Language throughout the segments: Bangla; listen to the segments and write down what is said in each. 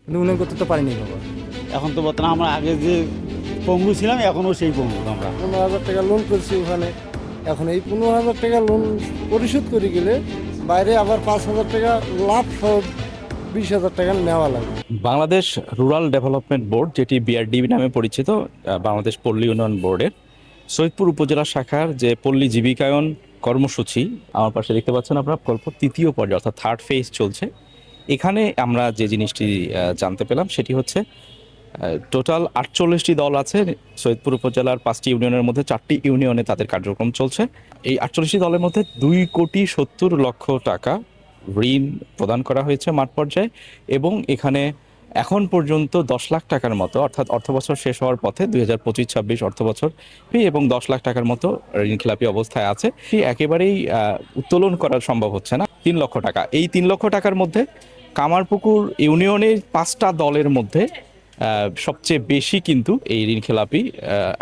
কিন্তু উন্নয়ন করতে তো পারিনি বাবা। এখন তো বর্তমানে আমরা আগে যে পঙ্গু ছিলাম এখনও সেই পঙ্গু আমরা। 15,000 টাকা লোন করছি ওখানে, এখন এই 15,000 টাকা লোন পরিশোধ করে গেলে বাইরে আবার 5,000 টাকা লাভ সহ 20,000 টাকা নেওয়া লাগবে। বাংলাদেশ রুরাল ডেভেলপমেন্ট বোর্ড, যেটি বিআরডিবি নামে পরিচিত, বাংলাদেশ পল্লী উন্নয়ন বোর্ডের সৈয়দপুর উপজেলা শাখার যে পল্লী জীবিকায়ন কর্মসূচি, আমার পাশে দেখতে পাচ্ছেন আপনার, প্রকল্প তৃতীয় পর্যায়ে অর্থাৎ থার্ড ফেজ চলছে। এখানে আমরা যে জিনিসটি জানতে পেলাম সেটি হচ্ছে টোটাল 48টি দল আছে সৈয়দপুর উপজেলার 5টি ইউনিয়নের মধ্যে। 4টি ইউনিয়নে তাদের কার্যক্রম চলছে। এই 48টি দলের মধ্যে 2,70,00,000 টাকা ঋণ প্রদান করা হয়েছে মাঠ পর্যায়ে, এবং এখানে এখন পর্যন্ত 10 লাখ টাকার মতো, অর্থাৎ অর্থবছর শেষ হওয়ার পথে 2025-26 অর্থবছর, এবং 10 লাখ টাকার মতো ঋণখেলাপি অবস্থায় আছে। একেবারেই উত্তোলন করা সম্ভব হচ্ছে না। 3 লক্ষ টাকা, এই 3 লক্ষ টাকার মধ্যে কামারপুকুর ইউনিয়নের 5টা দলের মধ্যে সবচেয়ে বেশি কিন্তু এই ঋণখেলাপি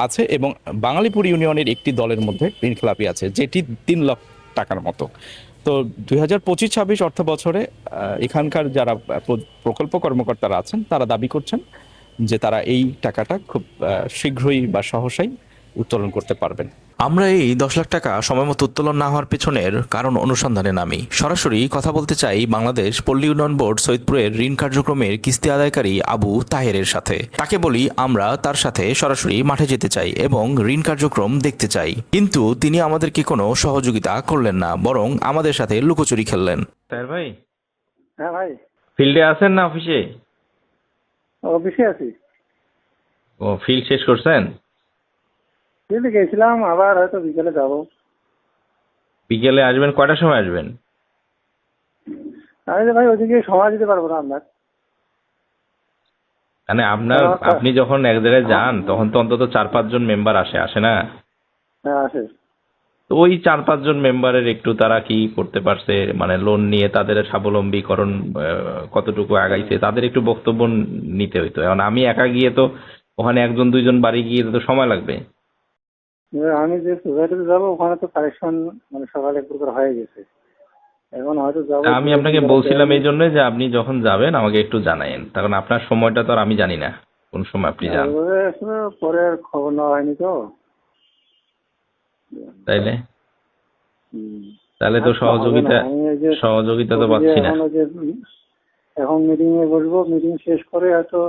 আছে, এবং বাঙালিপুর ইউনিয়নের একটি দলের মধ্যে ঋণখেলাপি আছে, যেটি 3 লক্ষ টাকার মতো। তো 2025-26 অর্থ বছরে এখানকার যারা প্রকল্প কর্মকর্তারা আছেন তারা দাবি করছেন যে তারা এই টাকাটা খুব শীঘ্রই বা সহসাই উত্তোলন করতে পারবেন। আমরা এই 10 লাখ টাকা সময়মতো উত্তোলন না হওয়ার পেছনের কারণ অনুসন্ধানে নামি। সরাসরি কথা বলতে চাই বাংলাদেশ পল্লী উন্নয়ন বোর্ড সৈয়দপুরের ঋণ কার্যক্রমের কিস্তি আদায়কারী আবু তাহেরের সাথে। তাকে বলি আমরা তার সাথে সরাসরি মাঠে যেতে চাই এবং ঋণ কার্যক্রম দেখতে চাই, কিন্তু তিনি আমাদেরকে কোনো সহযোগিতা করলেন না, বরং আমাদের সাথে লুকোচুরি খেললেন। তার ভাই, হ্যাঁ ভাই, ফিল্ডে আছেন না অফিসে? অফিসে আছি। ও, ফিল্ড শেষ করছেন? ফিল্ডে গেছিলাম, আবার হয়তো বিকেলে যাব। বিকেলে আসবেন? কয়টার সময় আসবেন? আমি যে ভাই ওদিকে সময় দিতে পারবো না আপনার। মানে আপনি যখন এক জায়গায় যান তখন তো অন্তত 4-5 জন মেম্বার আসে না? হ্যাঁ আসে। তো ওই 4-5 জন মেম্বারের একটু তারা কি করতে পারছে, মানে লোন নিয়ে তাদের স্বাবলম্বীকরণ কতটুকু আগাইছে, তাদের একটু বক্তব্য নিতে হইতো। এখন আমি একা গিয়ে তো ওখানে 1-2 জন বাড়ি গিয়ে তো সময় লাগবে। আমি যে সোসাইটিতে যাবো ওখানে তো কালেকশন মানে সকালে এক প্রকার হয়ে গেছে, এখন হয়তো যাবো। আমি আপনাকে বলছিলাম এই জন্য যে আপনি যখন যাবেন আমাকে একটু জানায়েন, কারণ আপনার সময়টা তো আর আমি জানি না কোন সময় আপনি যান। আসলে পরে আর খবর নেওয়া হয়নি তো। তাইলে হুম। তাহলে তো আচ্ছা, হবে না। আমি এই যে সহযোগিতা তো ওই যে পাচ্ছি না। এখন ওই যে এখন মিটিং এ বসবো, মিটিং শেষ করে হয়তো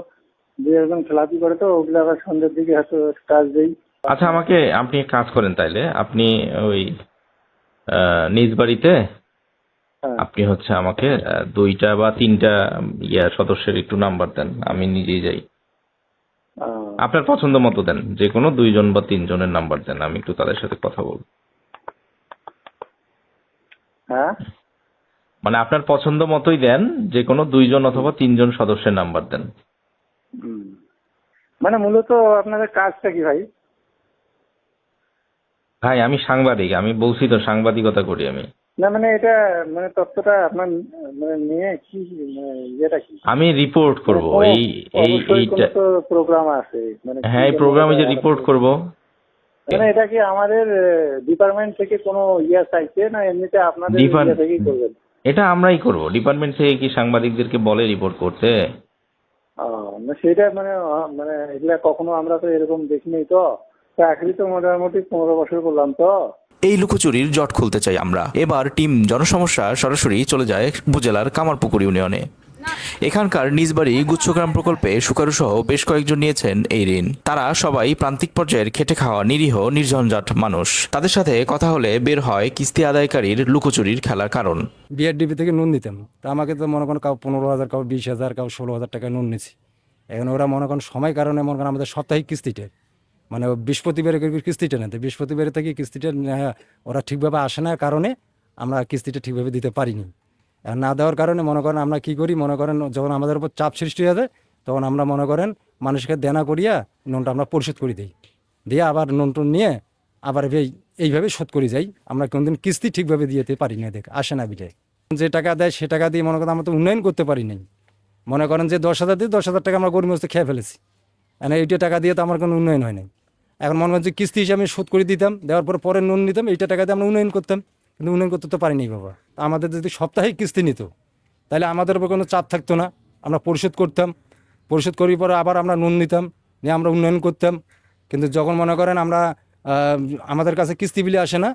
দু একজন খেলাপি করে তো ওগুলো আবার সন্ধ্যের দিকে হয়তো কাজ দেই। আচ্ছা, আপনি এক কাজ করেন, তাইলে আপনি ওই নিজ বাড়িতে হ্যাঁ। আপনি হচ্ছে আমাকে 2টা বা 3টা সদস্যের একটু নাম্বার দেন, আমি নিজেই যাই। আপনার পছন্দ মতো দেন, যে কোনো 2 জন বা 3 জনের নাম্বার দেন, আমি একটু তাদের সাথে কথা বলবো। হ্যাঁ, মানে আপনার পছন্দ মতোই দেন, যে কোনো 2 জন অথবা 3 জন সদস্যের নাম্বার দেন। হুম। মানে মূলত আপনাদের কাজটা কি ভাই? ভাই আমি সাংবাদিক, আমি বলছি তো সাংবাদিকতা করি আমি। না মানে এটা মানে তথ্যটা আপনার মানে নিয়ে কি মানে ইয়েটা কি? আমি রিপোর্ট করব অবশ্যই কোনো এইটা। তো প্রোগ্রাম আছে মানে হ্যাঁ, এই প্রোগ্রামে যে রিপোর্ট করব। মানে এটা কি আমাদের ডিপার্টমেন্ট থেকে কোনো ইয়ে চাইছে না এমনিতে আপনাদের ইয়ে থেকেই করবেন? এটা আমরাই করব। ডিপার্টমেন্ট থেকে কি সাংবাদিকদেরকে বলে রিপোর্ট করতে? না সেটা মানে মানে এগুলা কখনো আমরা তো এরকম দেখিনি তো। চাকরি তো মোটামুটি 15 বছর করলাম তো। এই লুকোচুরির জট খুলতে চাই আমরা। এবার টিম জনসমস্যা সরাসরি চলে যায় উপজেলার কামারপুকুর ইউনিয়নে। এখানকার নিজবাড়ি গুচ্ছগ্রাম প্রকল্পে সুকারু সহ বেশ কয়েকজন নিয়েছেন এই ঋণ। তারা সবাই প্রান্তিক পর্যায়ের খেটে খাওয়া নিরীহ নির্ঝঞ্ঝাট মানুষ। তাদের সাথে কথা হলে বের হয় কিস্তি আদায়কারীর লুকোচুরির খেলার কারণ। বিআরডিবি থেকে নুন দিতাম, তা আমাকে তো মনে করেন কাউ 15,000, কাউ 20,000, কাউ 16,000 টাকা নুন নিছি। এখন ওরা মনে করেন সময় কারণে মনে করেন আমাদের সাপ্তাহিক কিস্তিটা মানে বৃহস্পতিবারে কিস্তিটা নেই, বৃহস্পতিবারে থেকে কিস্তিটা ওরা ঠিকভাবে আসে না কারণে আমরা কিস্তিটা ঠিকভাবে দিতে পারিনি। আর না দেওয়ার কারণে মনে করেন আমরা কী করি, মনে করেন যখন আমাদের উপর চাপ সৃষ্টি হয়ে যায় তখন আমরা মনে করেন মানুষকে দেনা করিয়া নুনটা আমরা পরিশোধ করে দিই, দিয়ে আবার নুন টুন নিয়ে আবার এইভাবে শোধ করে যাই। আমরা কোনদিন কিস্তি ঠিকভাবে দিতে পারি না, আসে না বিটায়। যে টাকা দেয় সে টাকা দিয়ে মনে করেন আমরা তো উন্নয়ন করতে পারি নাই। মনে করেন যে 10,000 দিয়ে 10,000 টাকা আমরা গরিব মানুষ খেয়ে ফেলেছি, মানে এইটা টাকা দিয়ে তো আমার কোনো উন্নয়ন হয় নাই। এখন মনে করেন যে কিস্তি হিসেবে আমি শোধ করে দিতাম, দেওয়ার পরে নুন নিতাম, এইটা টাকা দিয়ে আমরা উন্নয়ন করতাম, কিন্তু উন্নয়ন করতে তো পারিনি বাবা। আমাদের যদি সাপ্তাহিক কিস্তি নিত তাহলে আমাদের উপর কোনো চাপ থাকতো না, আমরা পরিশোধ করতাম, পরিশোধ করার পরে আবার আমরা লোন নিতাম, নিয়ে আমরা উন্নয়ন করতাম। কিন্তু যখন মনে করেন আমরা আমাদের কাছে কিস্তি বিলি আসে না,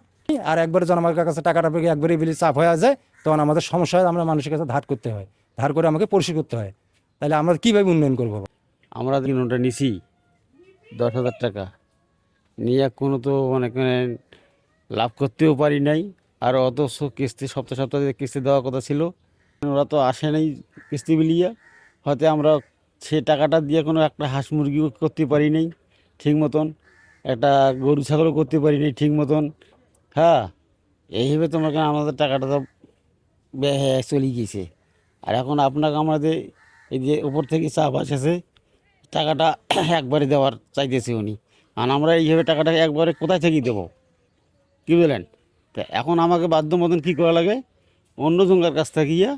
আর একবারে যখন আমার কাছে টাকাটা পেয়ে একবারে বিলি চাপ হয়ে যায়, তখন আমাদের সমস্যা হয়, আমরা মানুষের কাছে ধার করতে হয়, ধার করে আমাকে পরিশোধ করতে হয়। তাহলে আমরা কীভাবে উন্নয়ন করবো? আমরা লোনটা নিছি 10,000 টাকা নিয়ে কোনো তো মনে করেন লাভ করতেও পারি নাই। আর অথচ কিস্তি সপ্তাহে সপ্তাহে কিস্তি দেওয়ার কথা ছিল, ওরা তো আসে নাই কিস্তি বিলিয়ে। হয়তো আমরা সে টাকাটা দিয়ে কোনো একটা হাঁস মুরগিও করতে পারি নাই ঠিক মতন, একটা গরু ছাগলও করতে পারি নাই ঠিক মতন। হ্যাঁ, এইভাবে তোমার আমাদের টাকাটা তো ব্যয় হয়ে চলে গিয়েছে। আর এখন আপনাকে আমাদের এই যে উপর থেকে চাপ আসেছে, টাকাটা একবারে দেওয়ার চাইতেছে উনি। আর আমরা এইভাবে টাকাটা একবারে কোথায় থেকে দেবো, কী বলেন? তা এখন আমাকে বাধ্য মতন কী করা লাগে, অন্য জঙ্গার কাছ থেকে গিয়া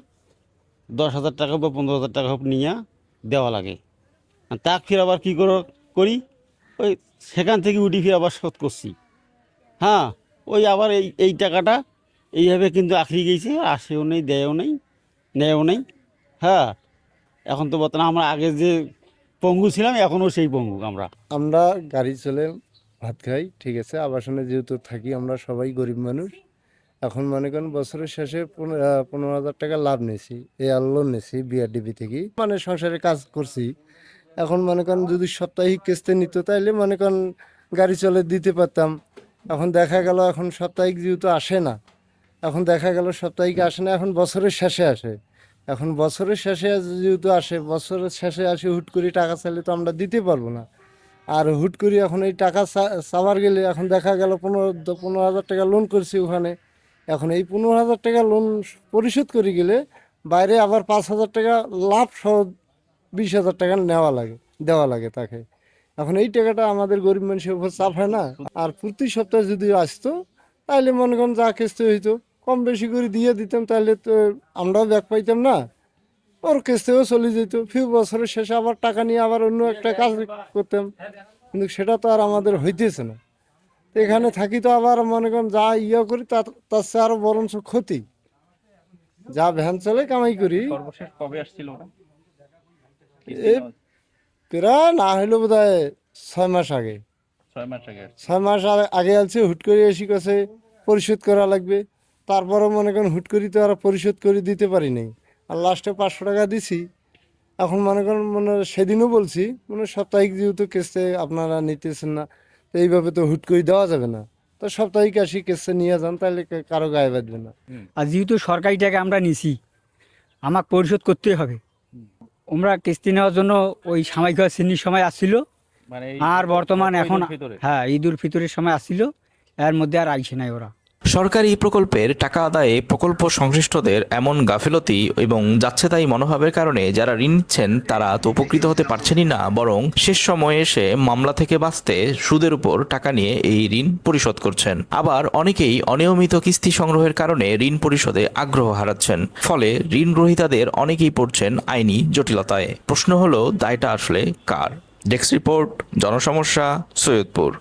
10,000 টাকা বা 15,000 টাকা নিয়ে দেওয়া লাগে। আর তাক ফির আবার কী করি, ওই সেখান থেকে উঠি ফির আবার শোধ করছি। হ্যাঁ, ওই আবার এই টাকাটা এইভাবে কিন্তু আখড়ি গিয়েছে, আসেও নেই, দেয়ও নেই, নেয়ও নেই। হ্যাঁ, এখন তো বর্তমানে আমরা আগে যে পঙ্গু ছিলাম, এখনও সেই পঙ্গু আমরা। আমরা গাড়ি চলে ভাত খাই, ঠিক আছে, আবাসনে যেহেতু থাকি, আমরা সবাই গরিব মানুষ। এখন মনে করেন বছরের শেষে 15,000 টাকা লাভ নিয়েছি, এয়ার লোন নিয়েছি বিআরডিবি থেকে, মানে সংসারে কাজ করছি। এখন মনে করেন যদি সাপ্তাহিক কিস্তি নিত তাইলে মনে করেন গাড়ি চলে দিতে পারতাম। এখন দেখা গেল এখন সাপ্তাহিক যেহেতু আসে না, এখন দেখা গেল সাপ্তাহিক আসে না, এখন বছরের শেষে আসে। এখন বছরের শেষে যেহেতু আসে, বছরের শেষে আসে হুট করে টাকা চাইলে তো আমরা দিতে পারবো না। আর হুট করে এখন এই টাকা চাওয়ার গেলে এখন দেখা গেল 15,000 টাকা লোন করছি ওখানে। এখন এই 15,000 টাকা লোন পরিশোধ করে গেলে বাইরে আবার 5,000 টাকা লাভ সহ 20,000 টাকা দেওয়া লাগে তাকে। এখন এই টাকাটা আমাদের গরিব মানুষের উপর চাপ হয় না। আর প্রতি সপ্তাহে যদি আসতো তাহলে মনে করেন যা কিস্তি হইতো কম বেশি করে দিয়ে দিতাম, তাহলে তো আমরাও ব্যাক পাইতাম না, ওর কিস্তিও চলে যেত। ফিউ বছরের শেষে আবার টাকা নিয়ে আবার অন্য একটা কাজ করতাম, কিন্তু সেটা তো আর আমাদের হইতেছে না। তো এখানে থাকি তো আবার মনে করেন যা ইয়ে করি তার চেয়ে আরো বরঞ্চ ক্ষতি। যা ভ্যান চলে কামাই করি, সর্বশেষ কবে আসছিল ওরা? এই প্রায় না হইলো বোধ হয় 6 মাস আগে। 6 মাস আগে। 6 মাস আগে আছে, হুট করে এসে কাছে পরিশোধ করা লাগবে। তারপরেও মনে করেন হুট করি তো আর পরিশোধ করে দিতে পারি নাই, আর লাস্টে 500 টাকা দিছি। এখন মনে করেন সেদিনও বলছি সাপ্তাহিক যেহেতু কিস্তি আপনারা নিতেছেন না, তো এইভাবে তো হুট করে দেওয়া যাবে না, তো সাপ্তাহিক আসি কিস্তি নিয়ে যান, তাহলে কারো গায়ে বাঁধবে না। আর যেহেতু সরকারি টাকা আমরা নিছি, আমাকে পরিশোধ করতেই হবে। আমরা কিস্তি নেওয়ার জন্য ওই সাময়িক শ্রেণীর সময় আসছিল, মানে আর বর্তমান এখন ভিতরে হ্যাঁ ঈদুল ফিতরের সময় আসছিল, এর মধ্যে আর আইসে নাই ওরা। সরকারি প্রকল্পের টাকা আদায়ে প্রকল্প সংশ্লিষ্টদের এমন গাফিলতি এবং যাচ্ছেতাই মনোভাবের কারণে যারা ঋণ নিচ্ছেন তারা তো উপকৃত হতে পারছেনই না, বরং শেষ সময়ে এসে মামলা থেকে বাঁচতে সুদের উপর টাকা নিয়ে এই ঋণ পরিশোধ করছেন। আবার অনেকেই অনিয়মিত কিস্তি সংগ্রহের কারণে ঋণ পরিশোধে আগ্রহ হারাচ্ছেন, ফলে ঋণ গ্রহীতাদের অনেকেই পড়ছেন আইনি জটিলতায়। প্রশ্ন হলো দায়টা আসলে কার? ডেস্ক রিপোর্ট, জনসমস্যা, সৈয়দপুর।